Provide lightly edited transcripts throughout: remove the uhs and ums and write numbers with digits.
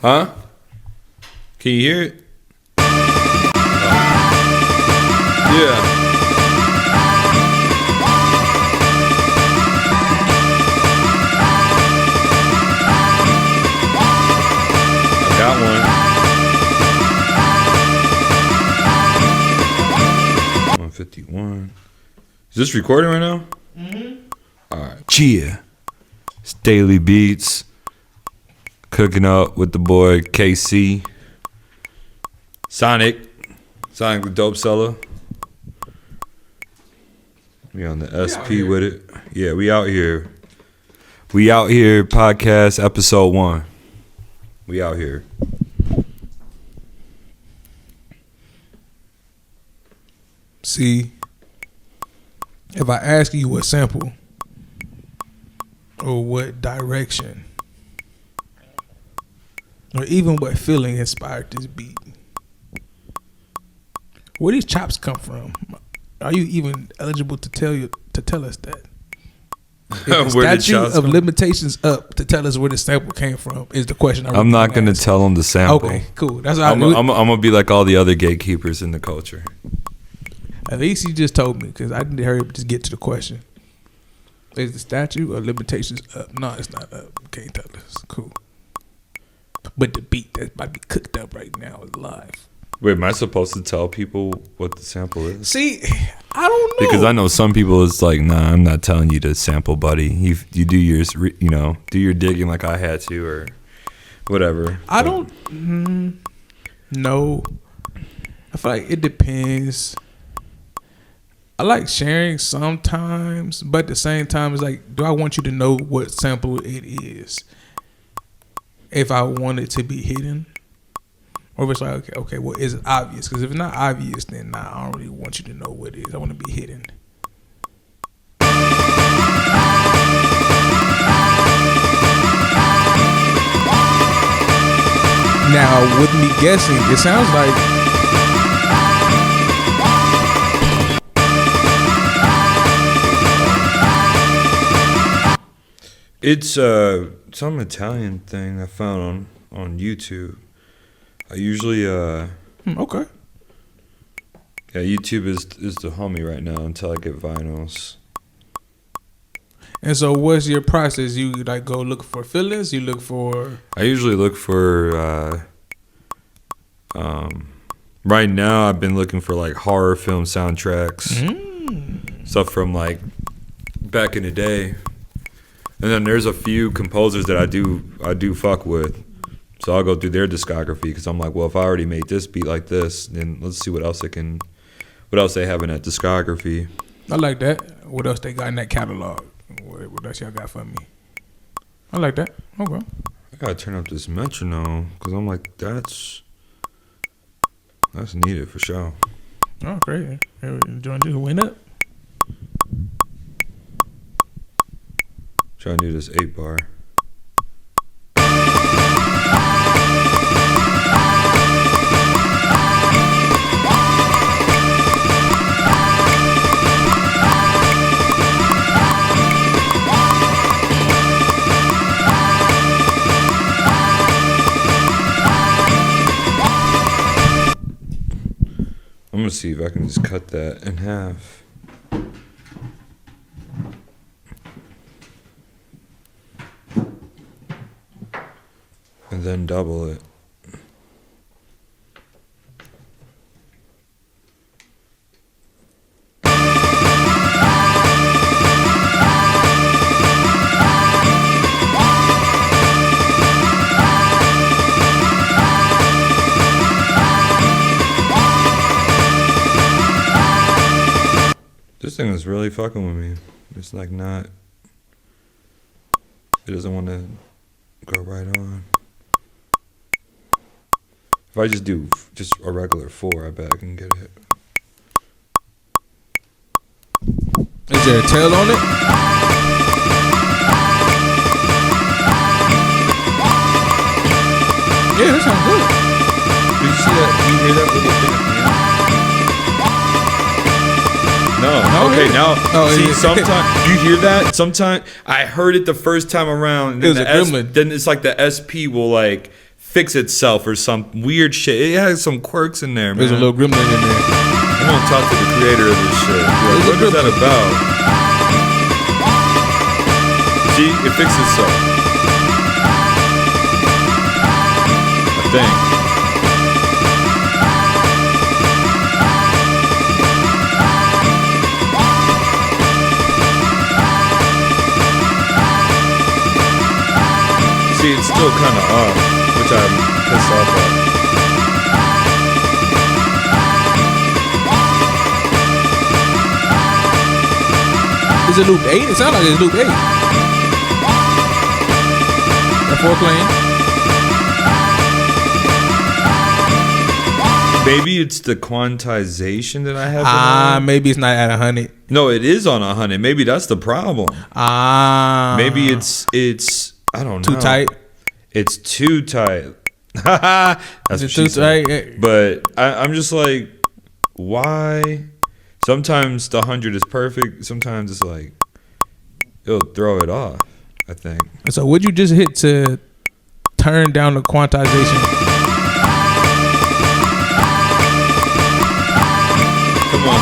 Huh? Can you hear it? Yeah. I got one. 151. Is this recording right now? Mm-hmm. All right. Cheer. It's Daily Beats. Cooking up with the boy KC. Sonic the dope seller. We on the SP with it. Yeah, we out here. We out here, podcast episode 1. We out here. See, if I ask you what sample or what direction or even what feeling inspired this beat, where these chops come from? Are you even eligible to tell us that? Is the statute of limitations up to tell us where the sample came from? Is the question. I'm not going to tell them the sample. Okay, cool. That's I'm going to be like all the other gatekeepers in the culture. At least he just told me, because I didn't hurry up to get to the question. Is the statute of limitations up? No, it's not up. You can't tell us. Cool. But the beat that's about to be cooked up right now is live. Wait, am I supposed to tell people what the sample is? See, I don't know. Because I know some people, it's like, nah, I'm not telling you to sample, buddy. You do yours, do your digging like I had to, or whatever. I don't know. I feel like it depends. I like sharing sometimes, but at the same time, it's like, do I want you to know what sample it is? If I want it to be hidden. Or if it's like, okay, well, is it obvious? Because if it's not obvious, then nah, I don't really want you to know what it is. I want to be hidden. Now, with me guessing, it sounds like it's some Italian thing I found on YouTube. I usually okay. Yeah, YouTube is the homie right now until I get vinyls. And so what's your process? You like go look for fillers? You look for I usually look for right now I've been looking for like horror film soundtracks. Stuff from like back in the day. And then there's a few composers that I do fuck with. So I'll go through their discography because I'm like, well, if I already made this beat like this, then let's see what else they have in that discography. I like that. What else they got in that catalog? What else y'all got for me? I like that. Okay. I gotta turn up this metronome because I'm like, that's needed for sure. Oh, great. Join you. Who went up? Trying to do this 8-bar. I'm gonna see if I can just cut that in half. And then double it. This thing is really fucking with me. It's like not. It doesn't want to go right on. If I just do just a regular 4, I bet I can get it. Is there a tail on it? Yeah, that sounds good. Did you see that? You hear that little thing at the end? No. Okay, now. Oh, see, sometimes you hear that. Sometimes I heard it the first time around. It was a gremlin. Then it's like the SP will like fix itself or some weird shit. It has some quirks in there, man. There's a little gremlin in there. I'm gonna talk to the creator of this shit. Like, what is that about? See, it fixed itself. I think. See, it's still kind of off, which I'm pissed off at. Is it loop 8? It sounds like it's loop 8. That 4 playing. Maybe it's the quantization that I have. Maybe it's not at 100. No, it is on 100. Maybe that's the problem. Maybe it's I don't know. Too tight. It's too tight. That's Is it what she too said. tight? But I'm just like, why? Sometimes the 100 is perfect. Sometimes it's like it'll throw it off, I think. So what'd you just hit to turn down the quantization? Come on.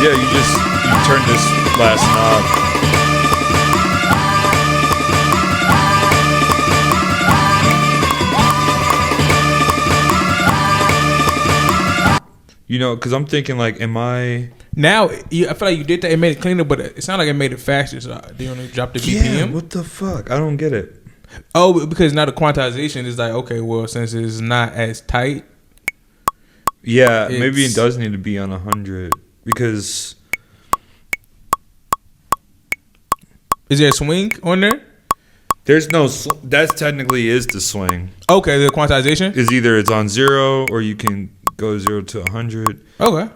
Yeah, you turn this last knob. You know, because I'm thinking like, am I... Now, I feel like you did that. It made it cleaner, but it sounded like it made it faster. So do you want to drop the BPM? Yeah, what the fuck? I don't get it. Oh, because now the quantization is like, okay, well, since it's not as tight. Yeah, maybe it does need to be on 100 because... Is there a swing on there? There's no... That technically is the swing. Okay, the quantization? Is either it's on 0 or you can go 0 to 100. Okay.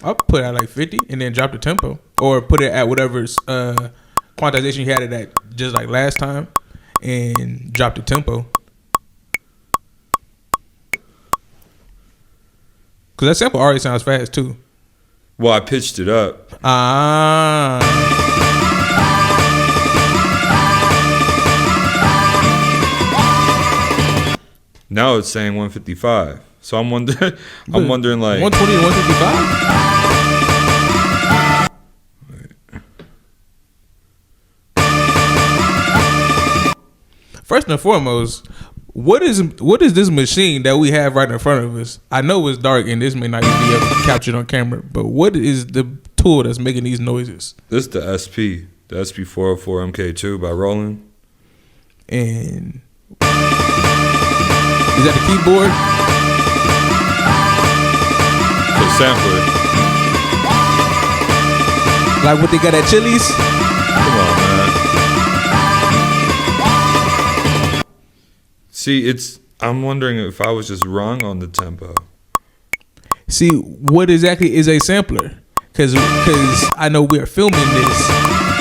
I'll put it at like 50 and then drop the tempo. Or put it at whatever's quantization you had it at just like last time and drop the tempo. Because that sample already sounds fast too. Well, I pitched it up. Now it's saying 155. So I'm wondering like 120 to 155. First and foremost, what is this machine that we have right in front of us? I know it's dark and this may not even be able to capture it on camera, but what is the tool that's making these noises? This is the SP 404 MK2 by Roland. And is that the keyboard? The sampler. Like what they got at Chili's? Come on, man. See, I'm wondering if I was just wrong on the tempo. See, what exactly is a sampler? Because I know we are filming this,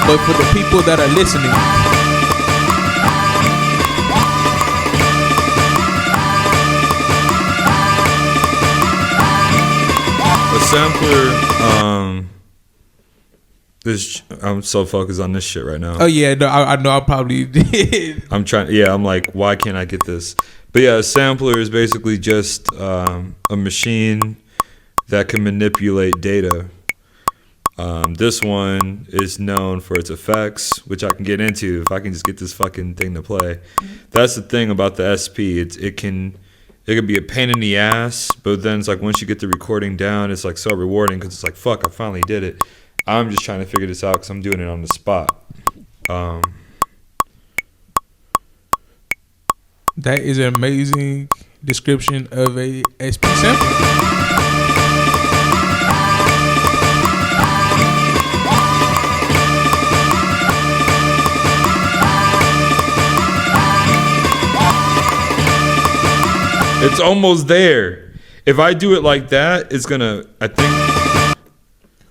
but for the people that are listening, a sampler, I'm so focused on this shit right now. oh yeah, no, I know I probably did. I'm like, why can't I get this? But yeah, a sampler is basically just a machine that can manipulate data. This one is known for its effects, which I can get into if I can just get this fucking thing to play. That's the thing about the SP. It can be a pain in the ass, but then it's like once you get the recording down, it's like so rewarding because it's like, fuck, I finally did it. I'm just trying to figure this out because I'm doing it on the spot. That is an amazing description of a SP sampler. It's almost there. If I do it like that, it's gonna, I think.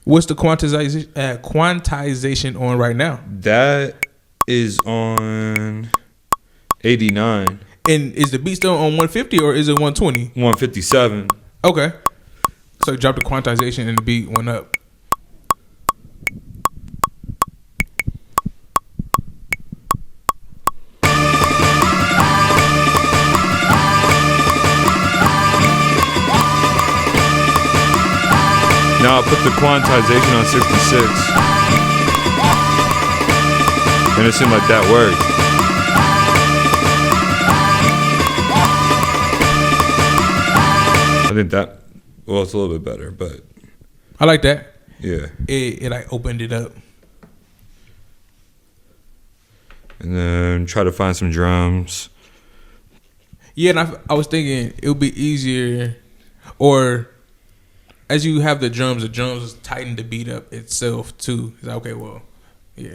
What's the quantization on right now? That is on 89. And is the beat still on 150 or is it 120? 157. Okay. So drop the quantization and the beat went up. now I put the quantization on 66, and it seemed like that worked. I think that, well, it's a little bit better, but I like that. yeah. It like opened it up. And then try to find some drums. Yeah, and I was thinking it would be easier, or as you have the drums tighten the beat up itself too. It's like, okay, well, yeah.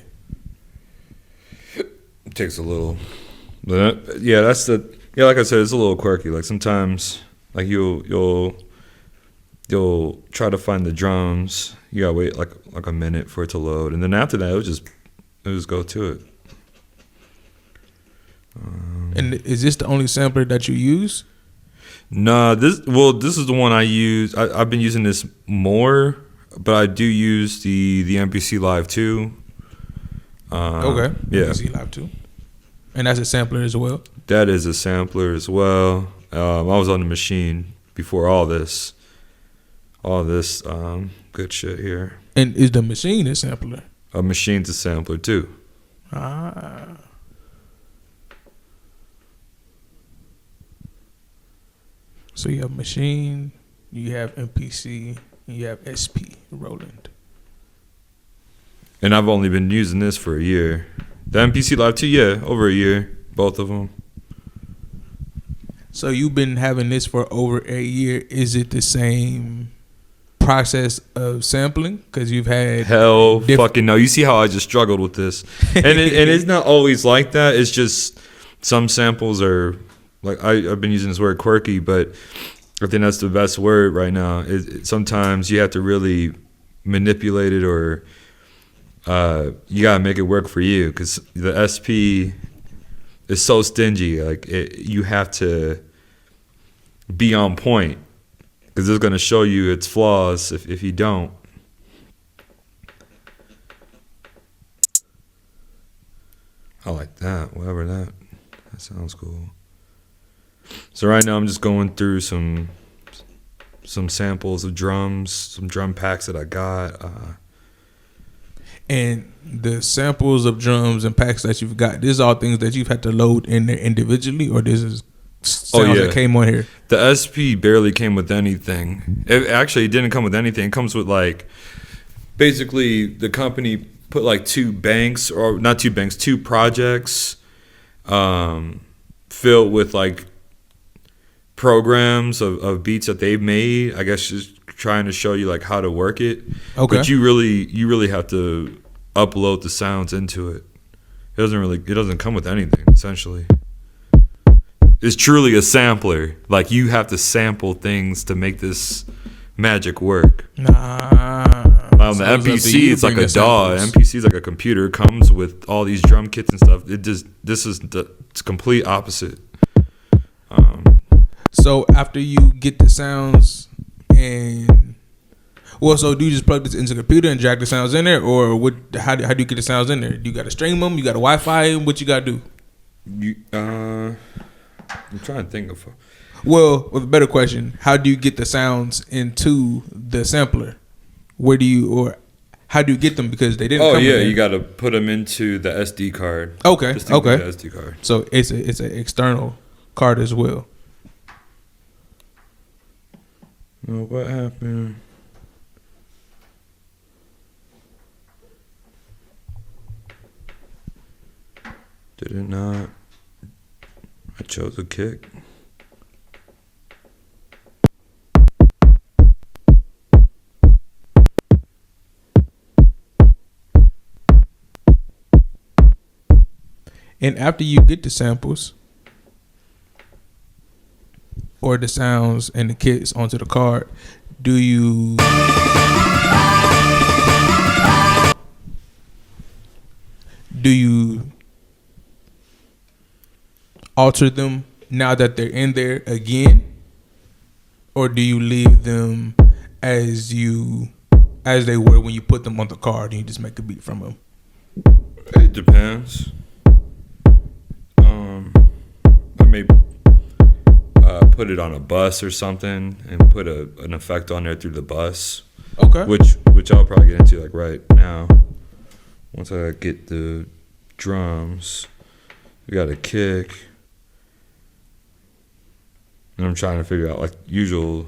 It takes a little, but yeah, that's the, yeah, like I said, it's a little quirky. Like sometimes, like you'll try to find the drums. You gotta wait like a minute for it to load, and then after that, it'll just go to it. And is this the only sampler that you use? Nah, this is the one I use. I've been using this more, but I do use the MPC Live 2. Okay. Yeah. MPC Live 2. And that's a sampler as well? That is a sampler as well. I was on the machine before all this good shit here. And is the machine a sampler? A machine's a sampler too. Ah. So you have machine, you have MPC, and you have SP, Roland. And I've only been using this for a year. The MPC Live 2, yeah, over a year, both of them. So you've been having this for over a year. Is it the same process of sampling? Because you've had hell fucking no. You see how I just struggled with this, and it's not always like that. It's just some samples are like I've been using this word quirky, but I think that's the best word right now. Sometimes you have to really manipulate it, or you gotta make it work for you, because the SP is so stingy. Like you have to be on point, because it's gonna show you its flaws if you don't. I like that. Whatever that sounds cool. So right now I'm just going through some samples of drums, some drum packs that I got. And the samples of drums and packs that you've got, these are all things that you've had to load in there individually, or this is sounds that came on here? The SP barely came with anything. It didn't come with anything. It comes with like, basically the company put like two projects filled with like programs of beats that they've made. I guess just trying to show you like how to work it. Okay. But you really have to upload the sounds into it. It doesn't come with anything, essentially. It's truly a sampler. Like, you have to sample things to make this magic work. The MPC is like a DAW. MPC is like a computer. It comes with all these drum kits and stuff. It's complete opposite. So after you get the sounds so do you just plug this into the computer and drag the sounds in there, or what? How do you get the sounds in there? Do you got to stream them? You got to Wi-Fi? What you got to do? I'm trying to think of. Well, with a better question, how do you get the sounds into the sampler? How do you get them? Because they didn't. You got to put them into the SD card. Okay. The SD card. So it's an external card as well. Oh, what happened? Did it not? I chose a kick. And after you get the samples or the sounds and the kits onto the card, do you alter them now that they're in there again, or do you leave them as they were when you put them on the card and you just make a beat from them? It depends. I may put it on a bus or something and put an effect on there through the bus. Okay. which I'll probably get into like right now. Once I get the drums, we got a kick, and I'm trying to figure out like the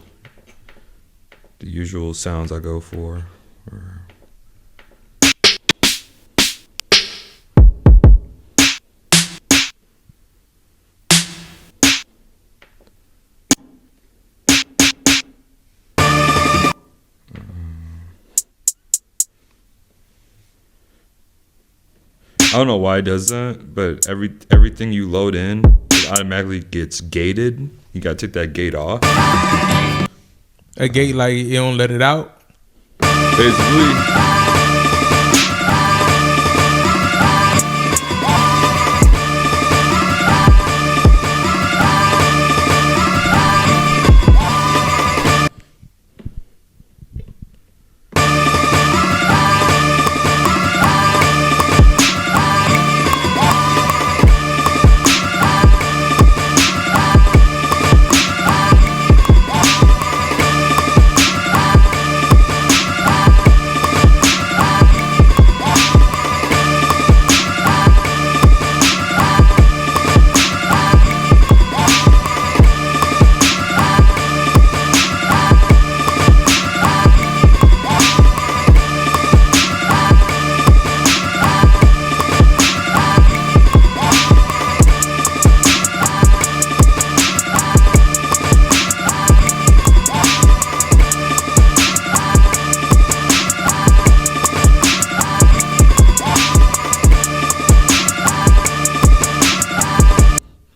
usual sounds I go for. I don't know why it does that, but everything you load in, it automatically gets gated. You gotta take that gate off. A gate, like you don't let it out. Basically.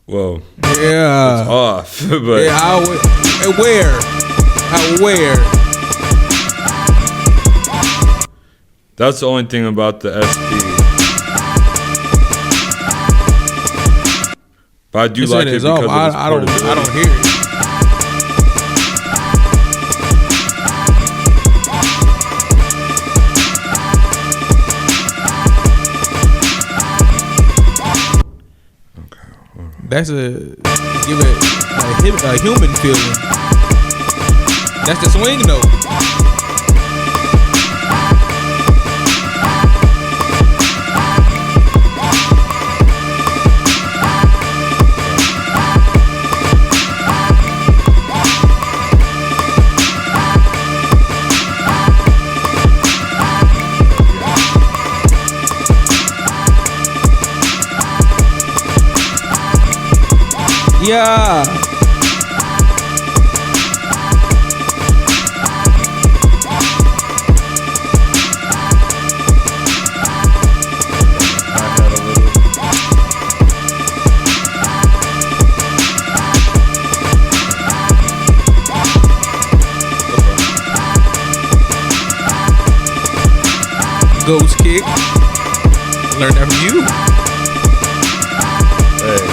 Whoa. Yeah. It's off, but Yeah, where? that's the only thing about the SP. But I do like it It's because off. of its I don't portability. hear it. That's give it a human feeling. That's the swing note. Yeah. Ghost kick. Learn that from you. Hey.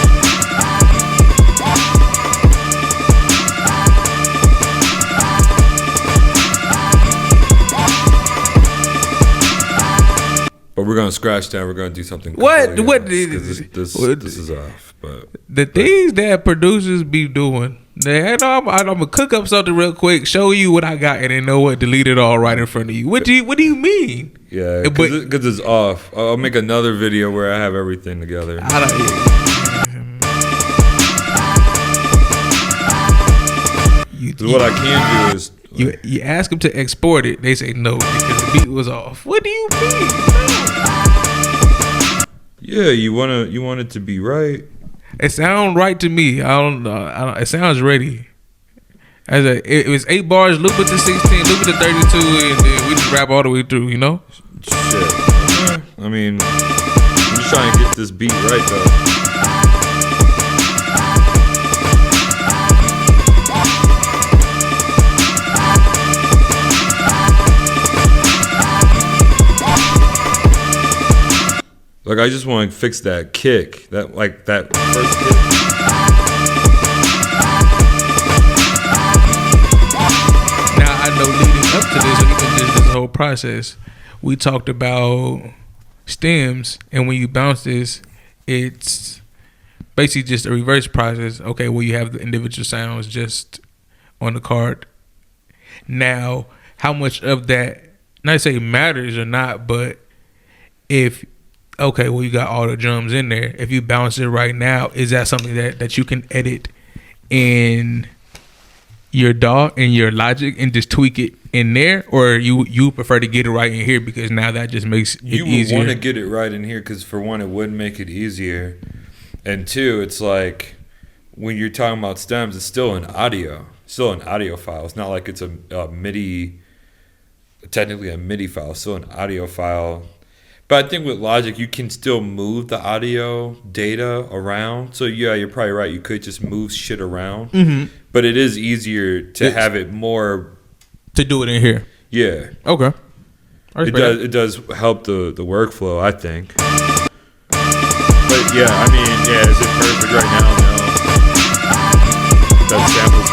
But we're gonna scratch that. We're gonna do something. What? completely What? else, 'cause this is off. But The things that producers be doing. I'm gonna cook up something real quick, show you what I got, and then know what, delete it all right in front of you. What do you mean? yeah, But- because it's off. I'll make another video where I have everything together. I don't. What I can do is You ask them to export it, they say no because the beat was off. What do you mean? yeah, you want it to be right. It sounds right to me. I don't know. It sounds ready. It was 8 bars, loop it to 16, loop it to 32, and then we just rap all the way through. You know? Shit. Yeah, I mean, I'm just trying to get this beat right though. Like I just want to fix that kick, that first kick. Now I know leading up to this, or even just this whole process, we talked about stems, and when you bounce this, it's basically just a reverse process. Okay, well you have the individual sounds just on the card. Now, how much of that, not say matters or not, but if okay, well, you got all the drums in there. If you bounce it right now, is that something that you can edit in your DAW and your Logic and just tweak it in there, or you prefer to get it right in here because now that just makes it easier? You would want to get it right in here because for one, it would make it easier, and two, it's like when you're talking about stems, it's still an audio file. It's not like it's a MIDI, technically a MIDI file. It's still an audio file. But I think with Logic, you can still move the audio data around. So yeah, you're probably right. You could just move shit around. Mm-hmm. But it is easier to have it more. To do it in here. Yeah. Okay. It does help the workflow, I think. But yeah, I mean, yeah, is it perfect right now? No. That samples.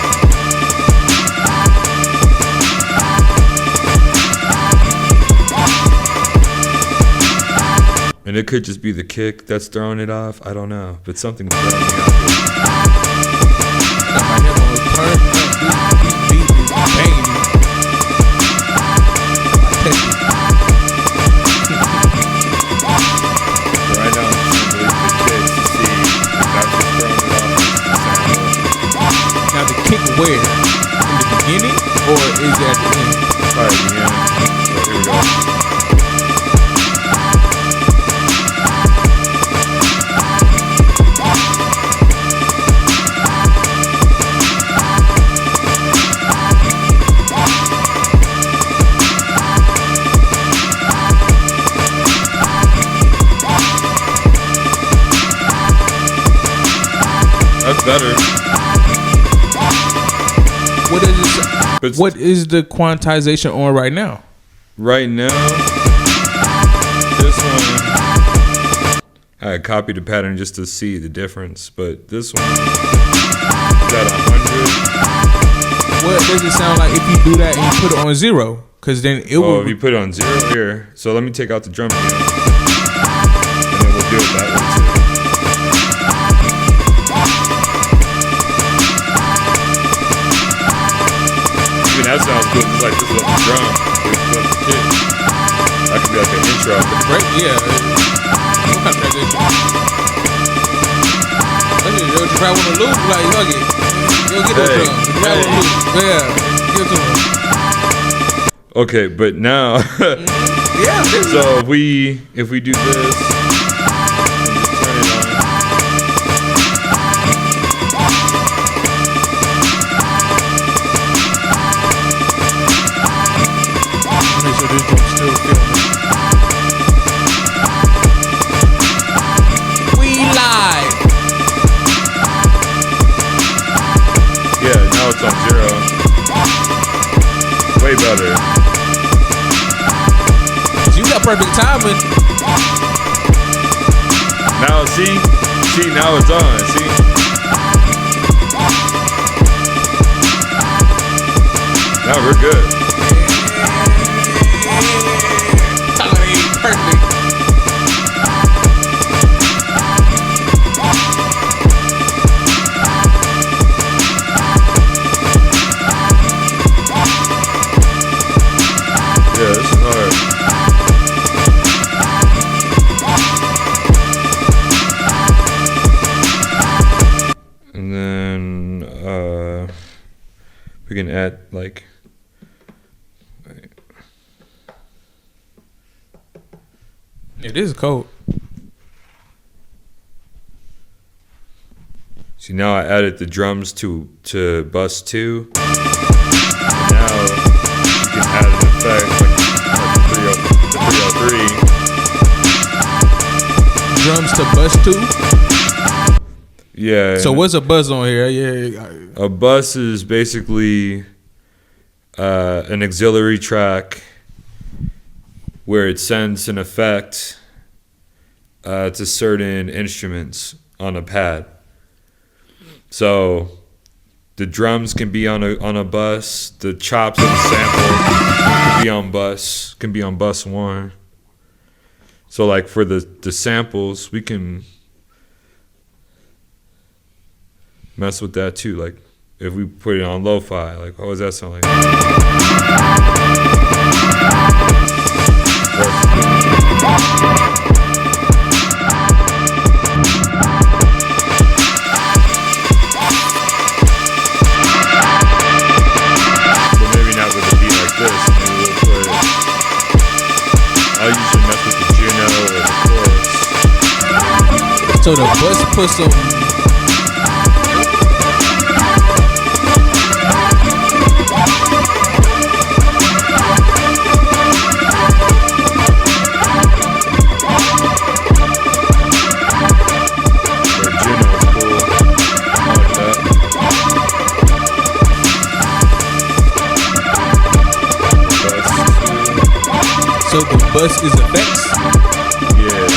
And it could just be the kick that's throwing it off. I don't know, but something's throwing me off. Got my headphones turned up. This beat is banging. So right now, I'm trying to delete the kicks to see if that's what's throwing it off. Now the kick where? In the beginning, or is it at the end? Probably at the end. So here we go. That's better. What is the quantization on right now? Right now, this one, I copied the pattern just to see the difference, but this one is at 100. What does it sound like if you do that and you put it on 0? Because then it will. If you put it on 0 here, so let me take out the drum again, and then we'll do it that way too. Even that sounds good. It's like this is up the drum. This is up the kick. That could be like an intro. Right? Yeah. What kind of transition? They'll just ride on the loop like, fuck it. You'll get those drums. Ride on the loop. Yeah. Give it to them. Okay, but now, yeah. So if we do this, and just turn it on. Make sure this drum's still filming. We live. Yeah, now it's on 0. Way better. You got perfect timing. Now see, now it's on. See. Now we're good. Perfect. Yeah, this is hard. And then we can add like. It is cold. See, now I added the drums to bus 2. And now you can add an effect like the 303. Drums to bus 2. Yeah. So what's a buzz on here? Yeah. A bus is basically an auxiliary track where it sends an effect to certain instruments on a pad. So the drums can be on a bus, the chops of the sample can be on bus 1. So like for the samples, we can mess with that too. Like if we put it on lo-fi, like what does that sound like? But maybe not with a beat like this. Maybe we'll put. I usually mess with the Juno or the chorus. So the bus put some. So the bus is effects? Yeah.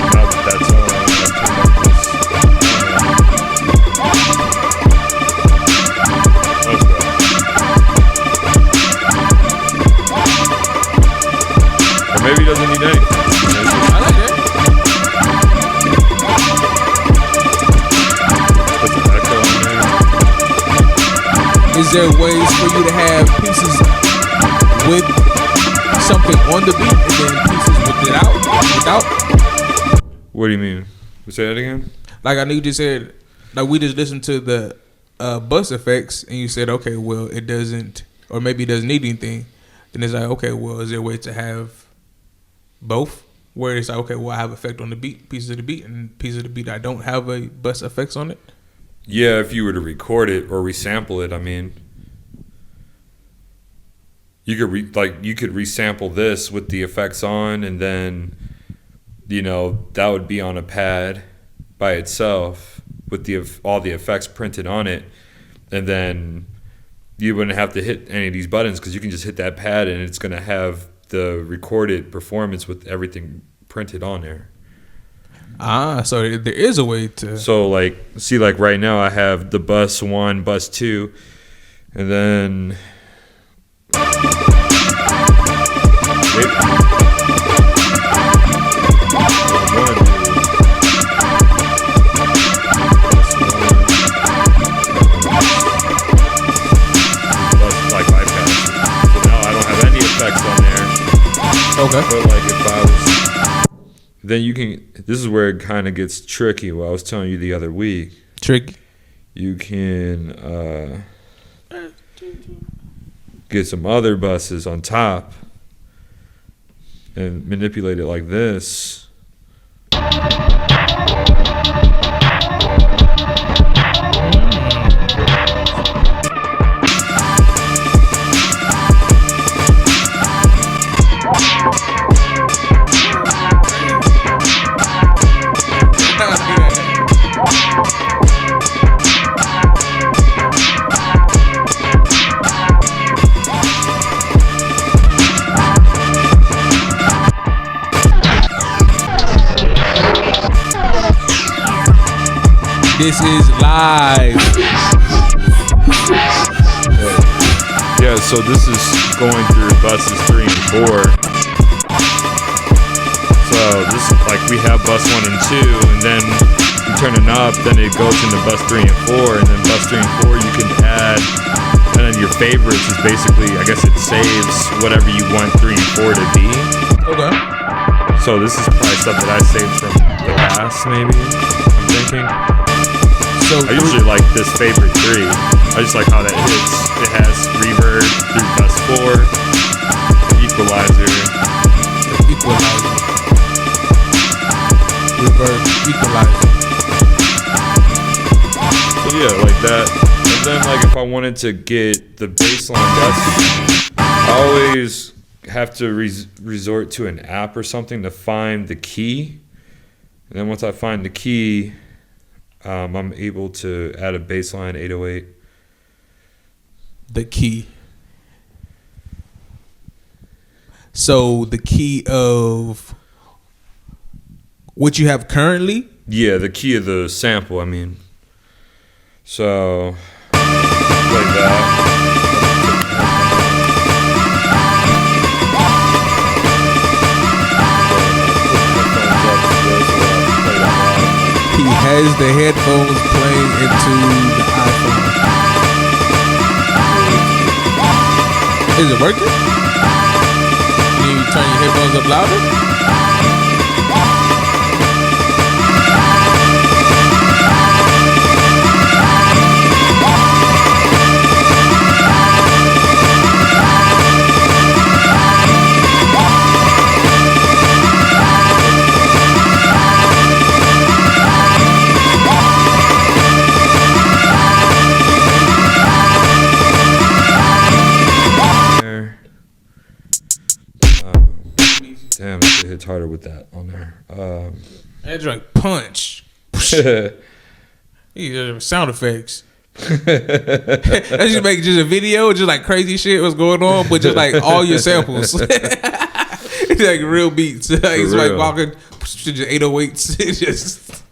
Now that that's on, I turn up this. Or maybe he doesn't need anything. I like that. Put the echo in there. Is there ways for you to have pieces with something on the beat and then pieces without? What do you mean? Say that again? Like I know you just said, like we just listened to the bus effects and you said, okay, well it doesn't, or maybe it doesn't need anything. Then it's like, okay, well is there a way to have both? Where it's like, okay, well I have effect on the beat, pieces of the beat, and pieces of the beat I don't have a bus effects on it? Yeah, if you were to record it or resample it, I mean, you could you could resample this with the effects on, and then that would be on a pad by itself with all the effects printed on it, and then you wouldn't have to hit any of these buttons because you can just hit that pad and it's going to have the recorded performance with everything printed on there. So there is a way to. So like right now I have the bus 1, bus 2, and then like bypass. So now I don't have any effects on there. Okay. But like if I was, then you can. This is where it kind of gets tricky. What I was telling you the other week. Tricky. You can get some other buses on top and manipulate it like this. This is live. Yeah, so this is going through buses 3 and 4. So this like we have bus 1 and 2, and then you turn a knob, then it goes into bus 3 and 4, and then bus 3 and 4 you can add, and then your favorites is basically, I guess it saves whatever you want 3 and 4 to be. Okay. So this is probably stuff that I saved from the past, maybe, I'm thinking. So I usually like this favorite 3. I just like how that hits. It has reverb through bus 4, equalizer. Reverb, equalizer. So yeah, like that. And then like if I wanted to get the bass line, I always have to resort to an app or something to find the key. And then once I find the key, I'm able to add a bassline 808. The key. So the key of what you have currently? Yeah, the key of the sample, I mean. So, like that. He has the headphones playing into the iPhone. Is it working? Can you turn your headphones up louder? Damn, it hits harder with that on there. That like punch. Sound effects. That just make just a video, just like crazy shit was going on, but just like all your samples. It's like real beats. Like it's like walking just 808s.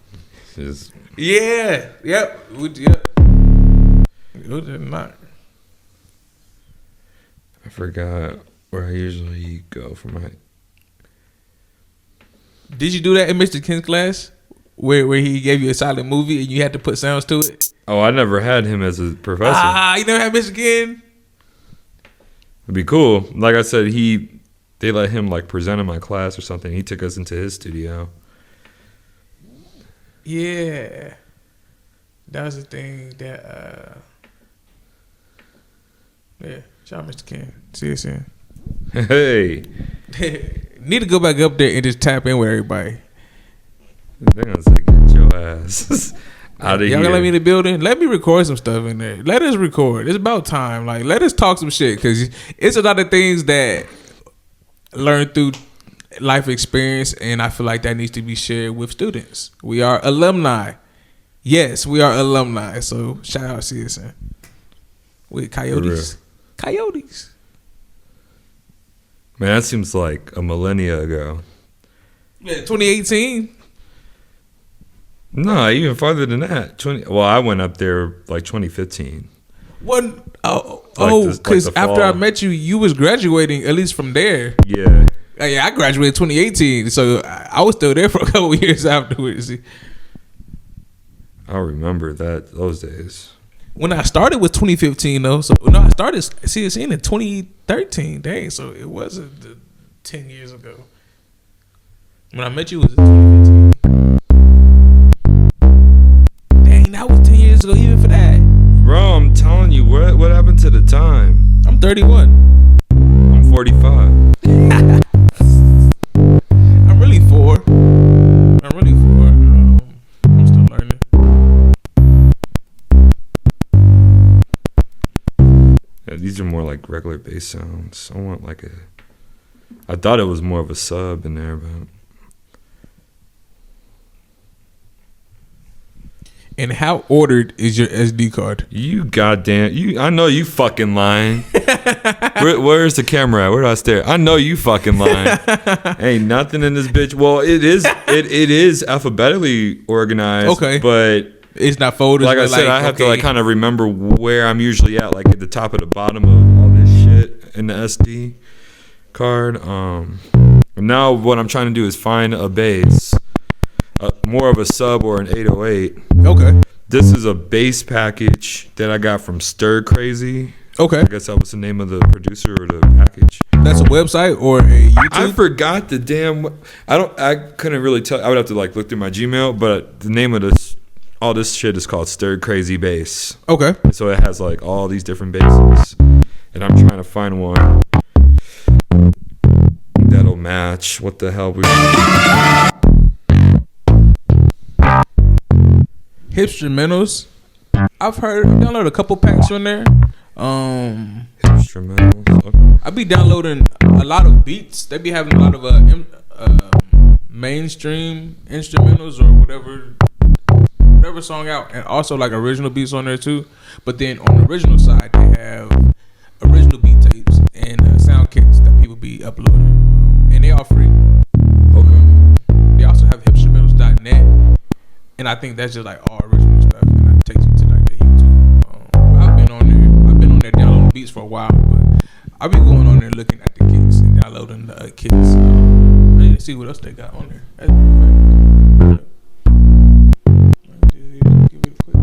just yeah. Yep. Yep. Not. I forgot where I usually go for my. Did you do that in Mr. Ken's class, where he gave you a silent movie and you had to put sounds to it? Oh, I never had him as a professor. You never had Mr. Ken? It'd be cool. Like I said, they let him like present in my class or something. He took us into his studio. Yeah, that was the thing that. Yeah, shout out Mr. Ken. See you soon. Hey. Need to go back up there and just tap in with everybody. They're gonna say, get your ass out of here. Y'all gonna let me in the building? Let me record some stuff in there. Let us record. It's about time. Like, let us talk some shit, because it's a lot of things that learn through life experience, and I feel like that needs to be shared with students. We are alumni. Yes, we are alumni. So shout out CSN. With Coyotes. Coyotes. Man, that seems like a millennia ago. Yeah, 2018. No, even farther than that. Well, I went up there like 2015. Because after I met you, you was graduating at least from there. Yeah. Yeah, I graduated 2018, so I was still there for a couple of years afterwards. I remember those days. When I started was 2015 though. So no, I started CSN in 2013. Dang, so it wasn't 10 years ago. When I met you, it was in 2015. Dang, that was 10 years ago even for that. Bro, I'm telling you, what happened to the time? I'm 31. I'm 45. I'm really 4. I'm still learning. Yeah, these are more like regular bass sounds. I want like I thought it was more of a sub in there, but. And how ordered is your SD card? You goddamn, I know you fucking lying. Where's the camera at? Where do I stare? I know you fucking lying. Ain't nothing in this bitch. Well, it is alphabetically organized. Okay. But it's not folded. Like I said, I have to like kind of remember where I'm usually at, like at the top of the bottom of all this shit in the SD card. Now what I'm trying to do is find a bass. More of a sub or an 808. Okay. This is a bass package that I got from Stir Crazy. Okay. I guess that was the name of the producer or the package. That's a website or a YouTube? I forgot the damn. I couldn't really tell. I would have to like look through my Gmail, but the name of all this shit is called Stir Crazy Bass. Okay. So it has like all these different basses, and I'm trying to find one that'll match. What the hell? Instrumentals. I've downloaded a couple packs from there. Instrumentals. Okay. I be downloading a lot of beats. They be having a lot of mainstream instrumentals or whatever song out, and also like original beats on there too. But then on the original side, they have original beat tapes and sound kits that people be uploading, and they all free. Okay. They also have hipstrumentals.net. And I think that's just like all original stuff, and that takes you to like the YouTube. I've been on there downloading beats for a while, but I've been going on there looking at the kits and downloading the kits. Let's see what else they got on there. That's give it a quick.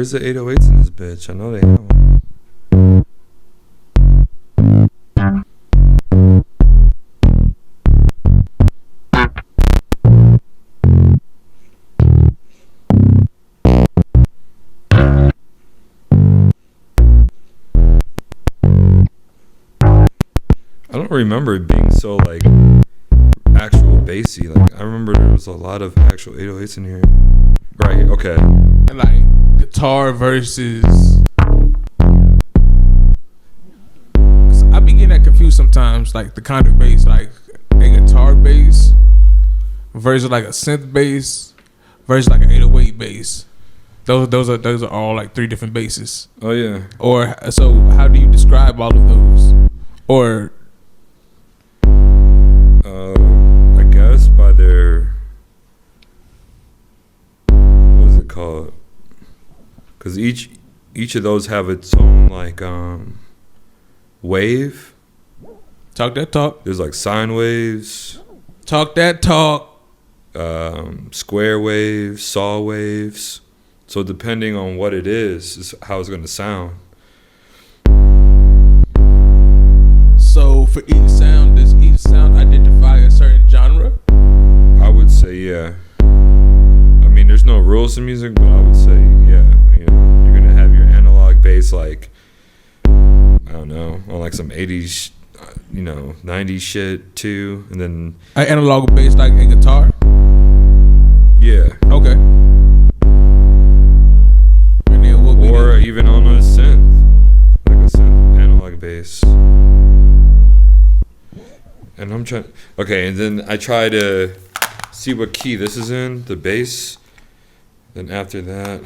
Where's the 808s in this bitch? I know they have one. I don't remember it being so like actual bassy. Like I remember there was a lot of actual 808s in here. Right. Okay. And like guitar versus. I be getting that confused sometimes. Like the kind of bass, like a guitar bass versus like a synth bass versus like an 808 bass. Those are all like three different basses. Oh yeah. Or so how do you describe all of those? Or I guess by their, what is it called? Because each of those have its own like wave. talk that talk. There's like sine waves, Talk that talk. square waves, saw waves. So depending on what it is how it's going to sound. So for each sound, does each sound identify a certain genre? I would say yeah. I mean, there's no rules to music, but I would say yeah. You know, you're gonna have your analog bass, like I don't know, on like some 80s, 90s shit too, and then An analog bass like a guitar? yeah, Okay. And then what or even on a synth, like a synth analog bass. And I'm trying. Okay, and then I try to see what key this is in, the bass. Then after that,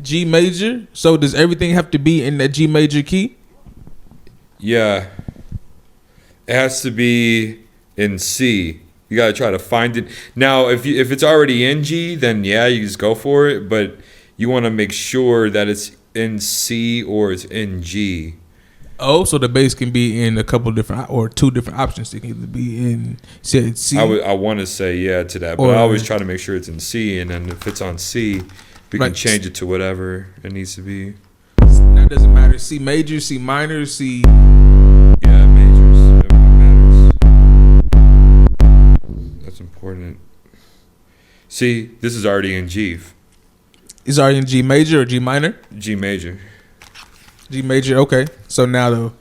G major? So does everything have to be in that G major key? yeah, it has to be in C. You gotta try to find it. Now, if it's already in G, then yeah, you just go for it. But you want to make sure that it's in C or it's in G. Oh, so the bass can be in a couple different or two different options. It can either be in C. I want to say yeah to that, but I always try to make sure it's in C, and then if it's on C, we can change it to whatever it needs to be. Now it doesn't matter. C major, C minor, C. Yeah, majors. It matters. That's important. See, this is already in G. Is already in G major or G minor? G major. G major. Okay. So now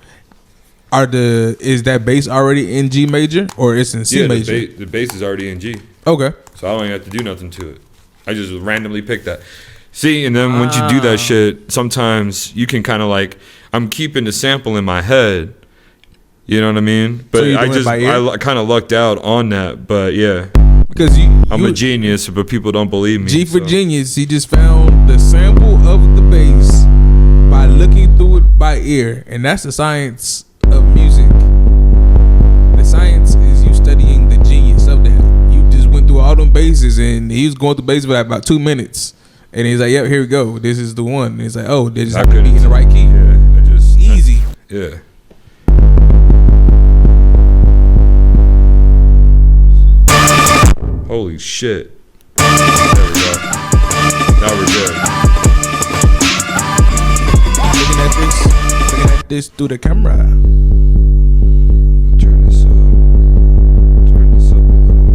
is that bass already in G major or it's in C major? The bass is already in G. Okay. So I don't even have to do nothing to it. I just randomly pick that. See, and then once you do that shit, sometimes you can kind of like, I'm keeping the sample in my head. You know what I mean? But So I kind of lucked out on that. But yeah, because I'm a genius, but people don't believe me. G for genius. He just found the sample of the bass by looking through it by ear, and that's the science of music. The science is you studying the genius of that. You just went through all them basses, and he was going through basses for like about 2 minutes, and he's like, "Yep, here we go. This is the one." And he's like, "Oh, they just have to be in the right key." Yeah, Easy. Yeah. Holy shit. There we go. Now we're good. Looking at this through the camera. Turn this up. Turn this up a little.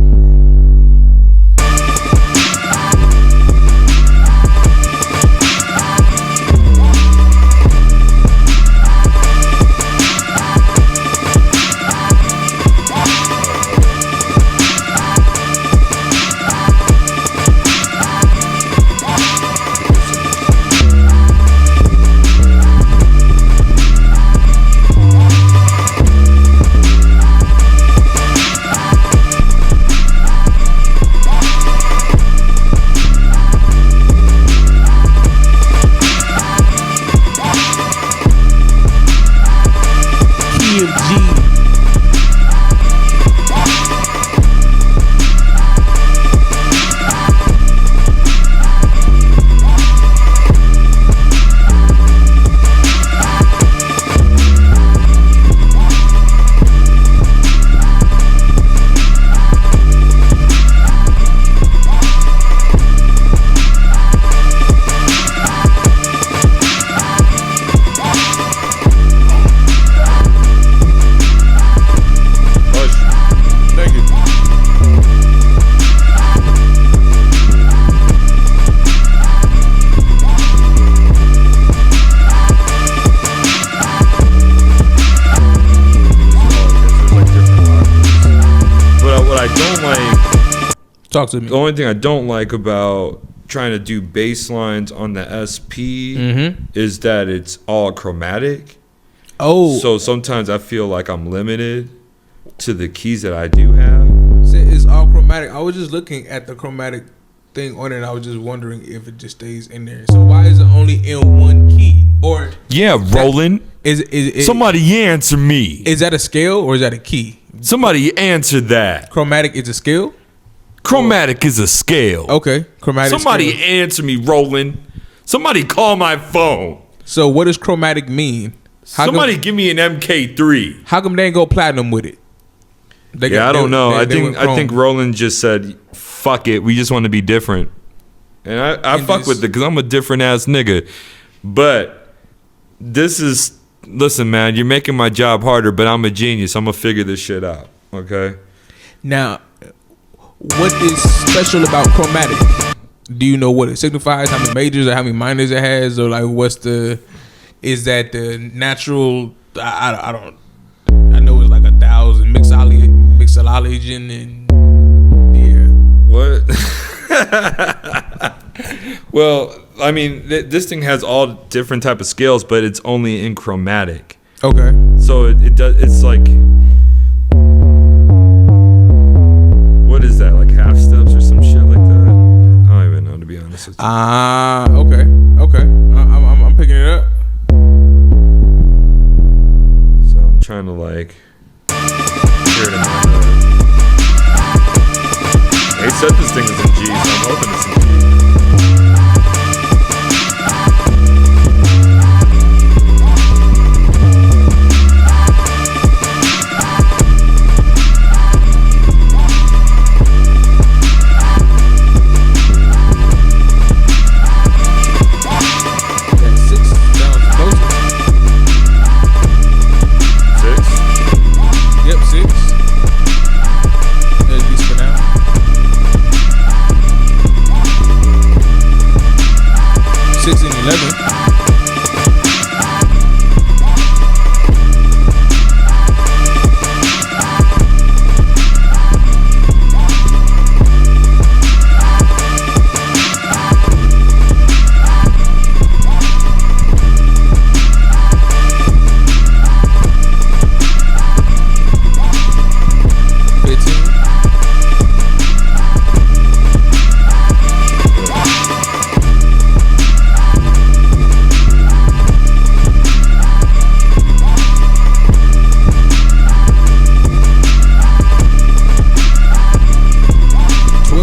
don't like. Talk to me. The only thing I don't like about trying to do bass lines on the SP is that it's all chromatic. Oh, So sometimes I feel like I'm limited to the keys that I do have. it's all chromatic. I was just looking at the chromatic thing on it, and I was just wondering if it just stays in there. So why is it only in one key? Or Yeah, Roland. is Somebody answer me. is that a scale or is that a key? Somebody answer that. Chromatic is a scale. Chromatic is a scale. Okay, chromatic. Somebody scale. answer me, Roland. Somebody call my phone. So what does chromatic mean? Somebody give me an MK3. How come they ain't go platinum with it? I don't know. I think Roland just said, "Fuck it, we just want to be different," and I fuck with it because I'm a different ass nigga. But listen, man, you're making my job harder, but I'm a genius. I'm gonna figure this shit out. Okay. Now, what is special about chromatic? Do you know what it signifies? How many majors or how many minors it has, or like is that the natural? I don't. I know it's like 1,000 mixolygen and yeah. What? Well, I mean, this thing has all different type of scales, but it's only in chromatic. Okay. So it does. It's like, what is that? Like half steps or some shit like that? I don't even know, to be honest with you. Okay. I'm picking it up. So I'm trying to like hear it in my head. They said this thing is in G, so I'm hoping it's in G.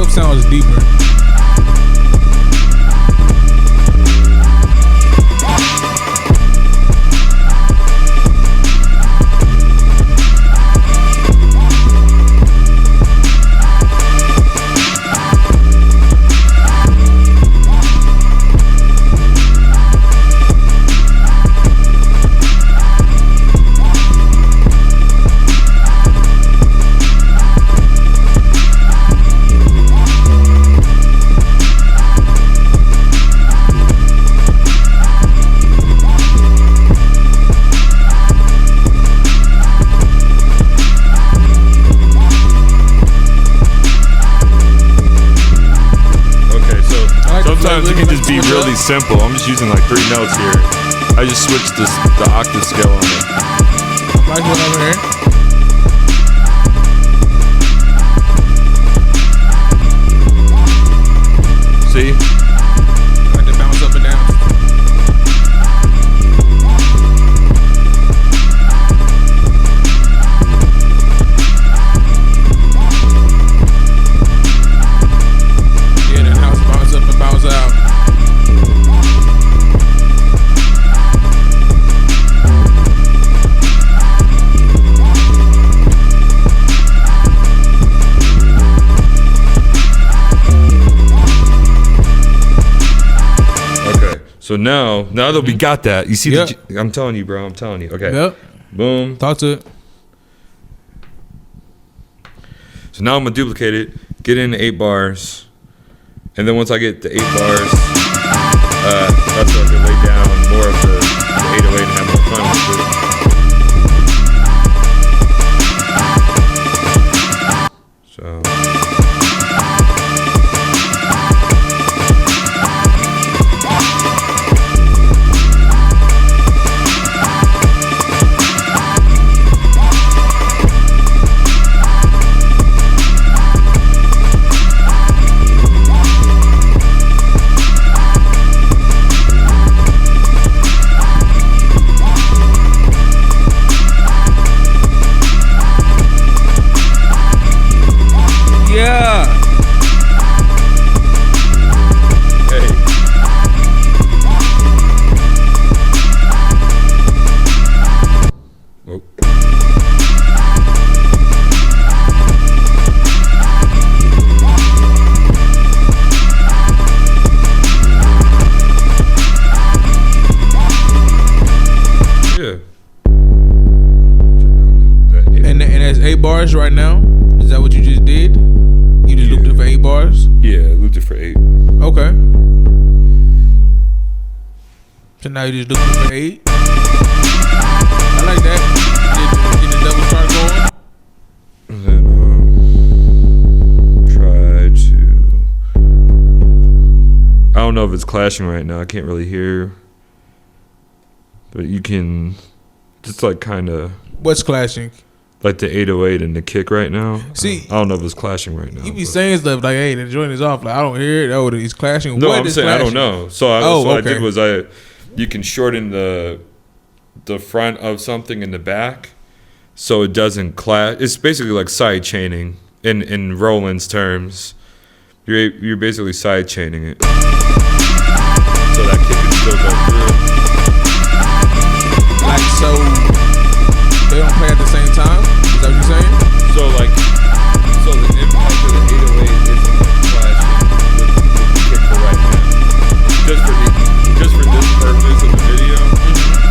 Sounds deeper. Sometimes it can just be really simple. I'm just using like 3 notes here. I just switched the octave scale on it. Like one over here. See? I had to bounce up and down. So now that we got that, you see, Yep. I'm telling you, bro. I'm telling you. Okay. Yep. Boom. Talk to it. So now I'm gonna duplicate it, get in 8 bars, and then once I get the 8 bars, that's where I can lay down more of the 808 and have more fun with it. So. bars right now? Is that what you just did? You just looped it for 8 bars? Yeah, looped it for 8. Okay. So now you just looped it for 8. I like that. Get the double start going. And then try to. I don't know if it's clashing right now. I can't really hear. But you can just like kind of. What's clashing? Like the 808 and the kick right now. See, I don't know if it's clashing right now. You be saying stuff like, "Hey, the joint is off." Like I don't hear it. Oh, it's clashing. No, what I'm is saying clashing? I don't know. So what I did was you can shorten the front of something in the back, so it doesn't clash. It's basically like side chaining in Roland's terms. You're basically side chaining it, so that kick can still go through. Like so, they don't play at the same time. Is that what you're saying? So the impact of the 808 isn't like clashing with the kick for right now. Just for this purpose of the video.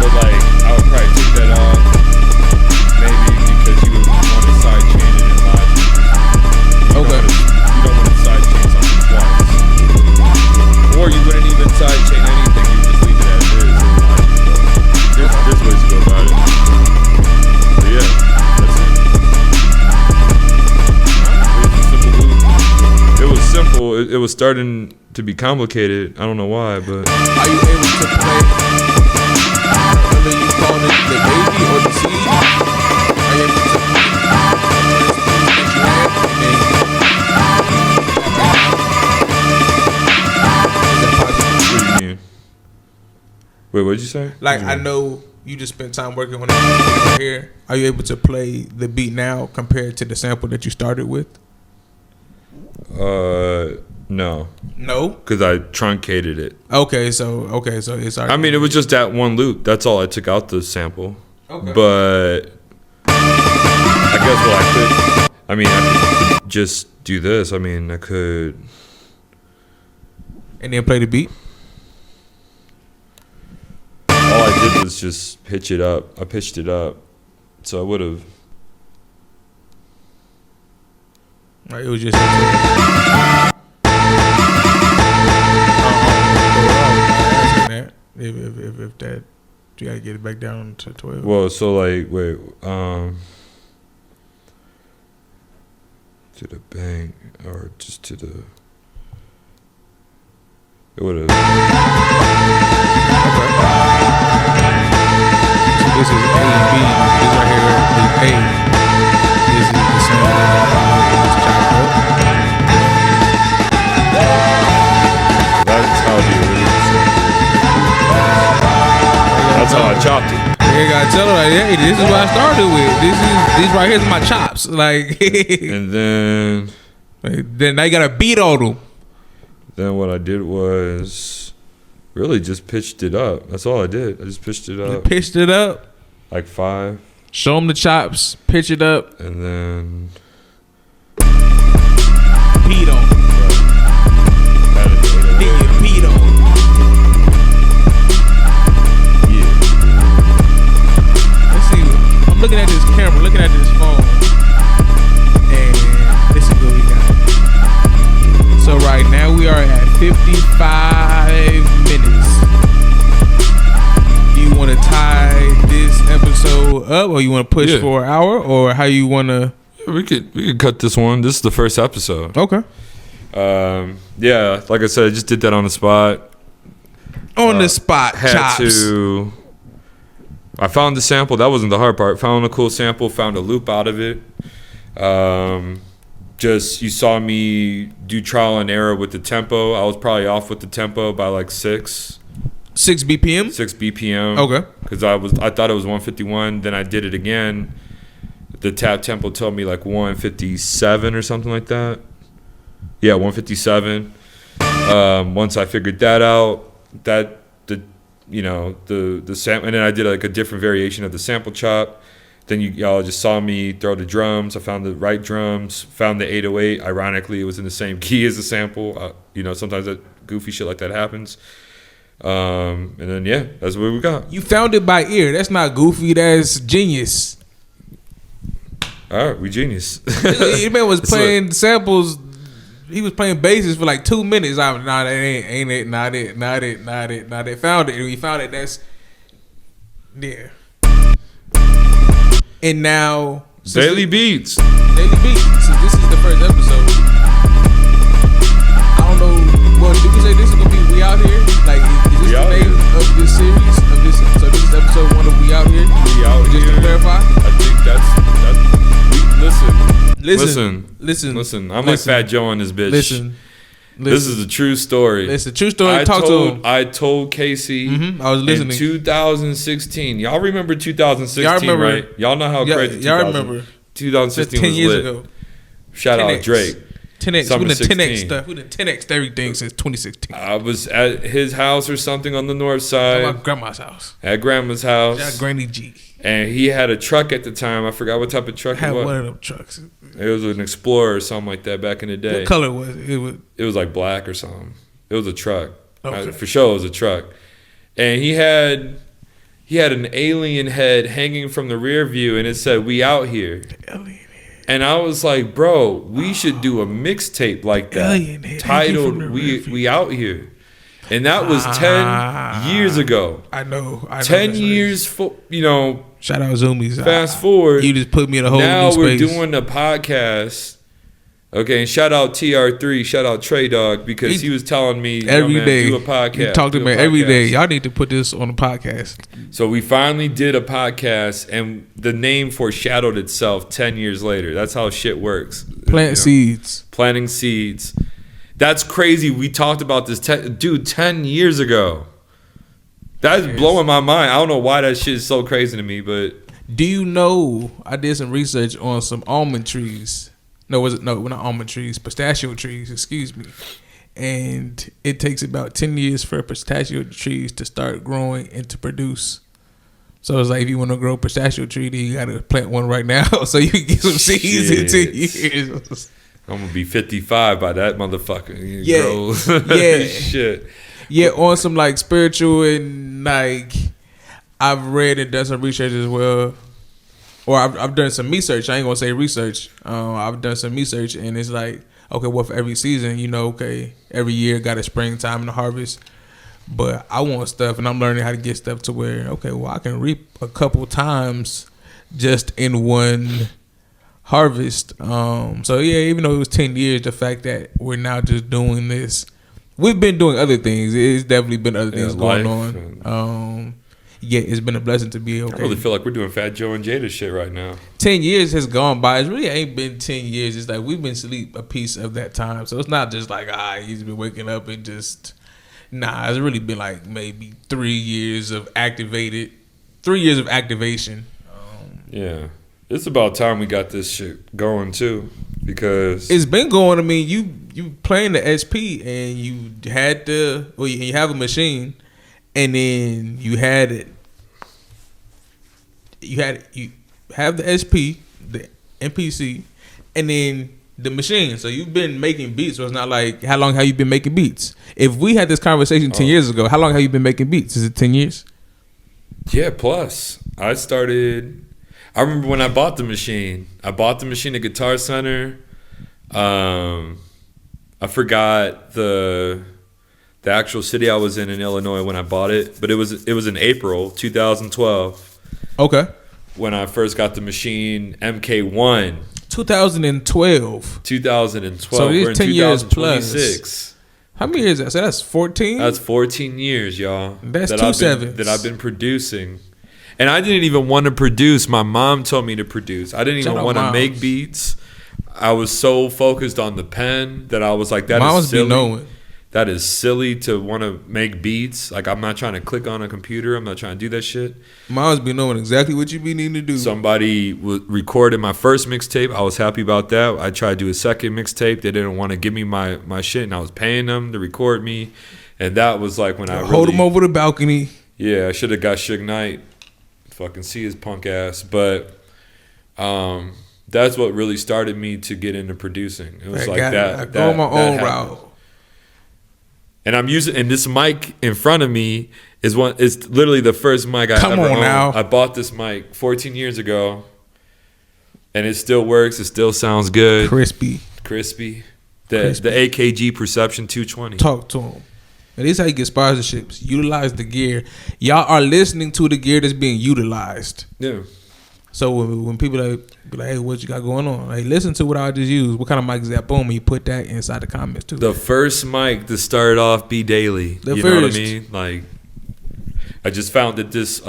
But like I would probably take that off, maybe because you would want to side chain it in Logic. You don't want to side chain something twice. Or you wouldn't even side chain anything. You would just leave it as is in Logic. There's ways to go about it. But yeah, that's it. It was simple. It was starting to be complicated. I don't know why, but. Are you able to play? Whether you call it the baby or the seed, are you able to play What do you mean? Wait, what did you say? Like I know you just spent time working on it right here. Are you able to play the beat now compared to the sample that you started with? No. No? Because I truncated it. Okay, so it's already. I mean, it was just that one loop. That's all I took out the sample. Okay. But I guess what I could just do this. I mean, I could. And then play the beat? All I did was just pitch it up. I pitched it up. So I would have. Right, it was just. If that, you gotta get it back down to 12. Well, so like, wait, to the bank or just to the. It would have. Okay. So this is A and B. This right here is A. This is the same one that's chopped up. That's how the original sample. That's how I chopped it. You gotta tell her like, hey, this is what I started with. These right here's my chops. Like, And then now you got a beat on them. Then what I did was really just pitched it up. That's all I did. I just pitched it up. Pitched it up. Like 5. Show them the chops. Pitch it up. And then Beat on. added the 808. Hit your beat on. Yeah. Let's see. I'm looking at this camera, looking at this phone, and this is what we got. So right now we are at 55 minutes. Do you want to tie this episode up, or you want to push for an hour, or how you want to? We could cut this one. This is the first episode. Okay. Yeah, like I said, I just did that on the spot. On the spot, chops. I found the sample. That wasn't the hard part. Found a cool sample. Found a loop out of it. Just you saw me do trial and error with the tempo. I was probably off with the tempo by like 6 BPM. 6 BPM. Okay. Because I thought it was 151. Then I did it again. The tap tempo told me like 157 or something like that. Yeah, 157. Once I figured that out, the sample, and then I did like a different variation of the sample chop. Then y'all just saw me throw the drums. I found the right drums. Found the 808. Ironically, it was in the same key as the sample. Sometimes that goofy shit like that happens. And then that's what we got. You found it by ear. That's not goofy. That's genius. All right, we genius. The man was playing samples. He was playing basses for like 2 minutes. I'm nah, that ain't it. Not it. Found it. We found it. That's there. And now Daily Beats. So this is the first episode. I don't know. Well, did we say this is gonna be We Out Here? Like, is this the name of this series? So this is episode 1 of We Out Here. We Out Just Here. to clarify. I think that's. Listen. I'm like Fat Joe on this bitch. Listen. This is a true story. Listen, true story. I told Casey I was listening. in 2016. Y'all remember 2016, right? Y'all know how crazy y'all remember 2016 10 was years lit. ago. Shout 10X. out Drake. 10X. We done 10X 16. stuff. We done 10X everything since 2016. I was at his house or something on the north At side. my grandma's house. At grandma's house. Shout out Granny G. And he had a truck at the time. I forgot what type of truck I had it was. one of them trucks. It was an Explorer or something like that back in the day. What color was it? It was like black or something. It was a truck. Okay. For sure, it was a truck. And he had an alien head hanging from the rear view, and it said, "We out here." And I was like, "Bro, we should do a mixtape like that, Alien head titled hanging from the "We rear view." We Out Here." And that was 10 years ago. I know. 10 years, Shout out Zoomies. fast forward. You just put me in a whole Now new we're space. doing a podcast. Okay, and shout out TR3, shout out Trey Dog, because he was telling me every day do a podcast. You talk to me every day. Y'all need to put this on the podcast. So we finally did a podcast, and the name foreshadowed itself 10 years later. That's how shit works. Plant seeds. Planting seeds. That's crazy. We talked about this, 10 years ago. That's blowing my mind. I don't know why that shit is so crazy to me, but Do you know I did some research on some almond trees? No, not almond trees, pistachio trees, excuse me. And it takes about 10 years for pistachio trees to start growing and to produce. So it's like if you want to grow a pistachio tree, then you got to plant one right now so you can get some seeds in 10 years. I'm going to be 55 by that motherfucker. Yeah. Shit. Yeah, on some like spiritual and like I've read and done some research as well. Or I've done some research. I ain't gonna say research. I've done some research, and it's like, okay, well, for every season, okay, every year got a springtime and a harvest. But I want stuff, and I'm learning how to get stuff to where, okay, well, I can reap a couple times just in one harvest. So yeah, even though it was 10 years, the fact that we're now just doing this, we've been doing other things. It's definitely been other things going on. Yeah, it's been a blessing to be okay. I really feel like we're doing Fat Joe and Jada shit right now. 10 years has gone by. It really ain't been 10 years. It's like we've been asleep a piece of that time. So it's not just like, he's been waking up and just... Nah, it's really been like maybe 3 years of activation. Yeah. It's about time we got this shit going too, because... It's been going. I mean, you playing the SP and you had you have a machine. And then you have the SP, the MPC, and then the machine. So you've been making beats. So it's not like, how long have you been making beats? If we had this conversation 10 years ago, how long have you been making beats? Is it 10 years? Yeah, plus. I remember when I bought the machine. I bought the machine at Guitar Center. I forgot the actual city I was in Illinois when I bought it, but it was in April 2012. Okay. When I first got the machine, MK1. 2012. 2012. So it is We're in 10 years 2026. How many years is that? So that's 14? That's 14 years, y'all. That's that I've been producing. And I didn't even want to produce. My mom told me to produce. I didn't even want to make beats. I was so focused on the pen that I was like, that is silly. That is silly to want to make beats. Like, I'm not trying to click on a computer. I'm not trying to do that shit. Miles be knowing exactly what you be needing to do. Somebody recorded my first mixtape. I was happy about that. I tried to do a second mixtape. They didn't want to give me my shit, and I was paying them to record me. And that was like when I hold him over the balcony. Yeah, I should have got Suge Knight. Fucking see his punk ass. But that's what really started me to get into producing. It was I go on my own route. And I'm using, this mic in front of me is literally the first mic I ever owned. Now. I bought this mic 14 years ago. and it still works. It still sounds good, Crispy. crispy. The AKG Perception 220. Talk to him. And this is how you get sponsorships. Utilize the gear. Y'all are listening to the gear that's being utilized. Yeah. So when people be like, hey, what you got going on? Hey, listen to what I just used. What kind of mic is that? Boom, and you put that inside the comments too. The first mic to start off B Daily. The You know what I first. mean? Like, I just found it this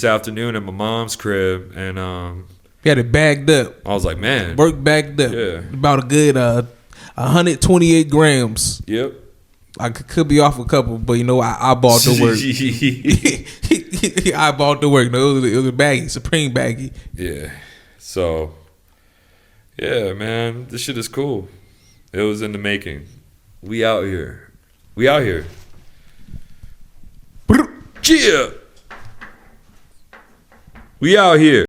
afternoon at my mom's crib, and He had it bagged up. I was like, man. Work bagged up. Yeah. About a good 128 grams. Yep. I could be off a couple, but you know, I bought the work. I bought the work. No, it was a baggy, Supreme baggy. Yeah. So, yeah, man, this shit is cool. It was in the making. We out here. We out here. Yeah. We out here.